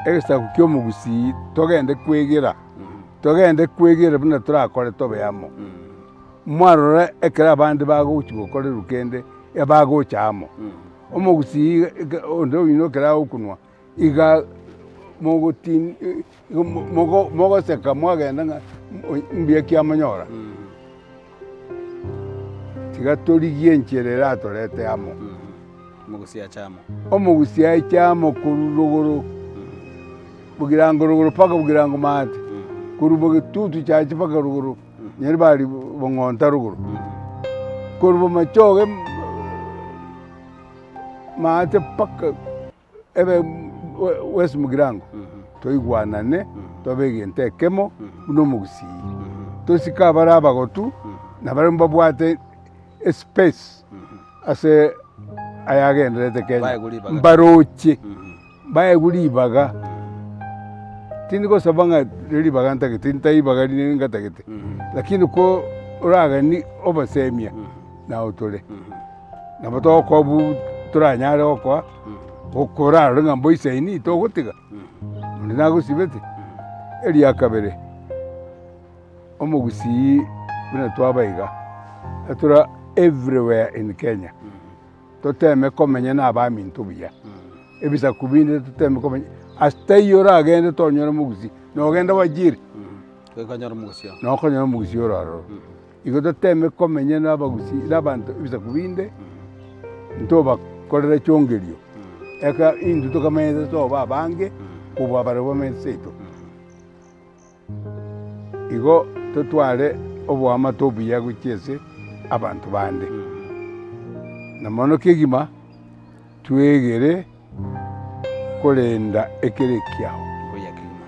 egesa kukio mugusi togende kwegera buna turakore tobe yamo mwarora ekera abandi bagochi gukore rukende yabagochamo omugusi ondo bino kera okunwa iga mogotin mogo seka mwagenda mbia kiamanyora tigatorigie ncherera atorete amo mugusi achamo omugusi achamo kuruguru bugirango ruguru paka bugirango mate kurubo tutu chachi paka ruguru nyeri bari bongonta ruguru kurubo machoge mate paka ebe wes mugirango toigwanane tobegente kemo no mugusi tosika baraba gotu na baramba bwate space ase ayagendrete Kenya mbaroche bayeguribaga tiniko sabanga ribaga ntagete ntaibaga ringatagete lakini ko uraga ni obasemia na otole na bato ko bu turanyare okwa okora runga mboise ni to gutiga ndinago sibete eri akabere omugusi bina twabaiga atura everywhere in Kenya toteme komenya na abamintu biya ebisa kubinde toteme komenya astayora agende tonyora mugusi no genda wajiri kwekanyora mugusi no kanyora mugusi oraro igo toteme komenya na abagusi nabantu ebisa kubinde ntoba korera chongerio eka indu tokameza toba bange kuba barabo menseto igo totware obwama tobiya guchese abantu bande namono kigima twegere kolenda ekere kyao oya kigima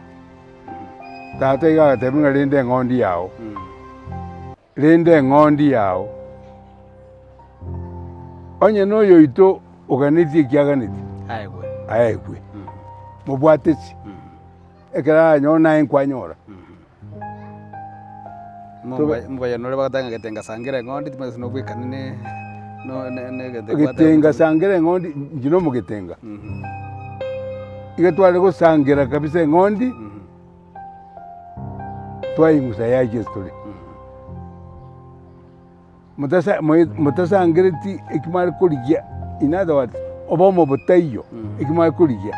tata iga teminga lende ngondi yao onye no yoito oganiti kyaganiti aegwe mubwatesi ekera nyona enkwanyora mubaya nore bagatanga getenga sangera ngondi timaze no bwikanine no ne getenga sangera ngondi njino mugetenga igatwale ko sangera kabisa ngondi twayingusa yaje story mutasa ngereti ikimari kurigia in other words obomo botayo ikimari kurigia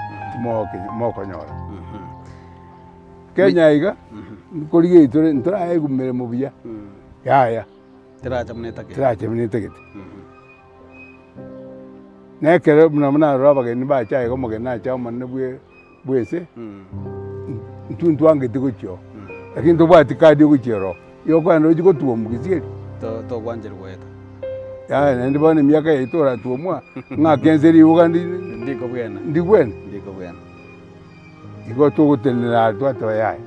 mokonyora Kenya iga kurigia itore ntora ayegumere mubiya ya tiracha muneta gete nekere muna robaga ni ba chaye ko mogena cha manne bwese ntuntu angete gocho lakini to bati kadi gochero yoko no jiko tuo mugisieri to gwanjeri weta ya ndi bone miaka yitora tuo mwa nga kenzeri ugandi ndiko bwena igo to gutenera twatwa yaye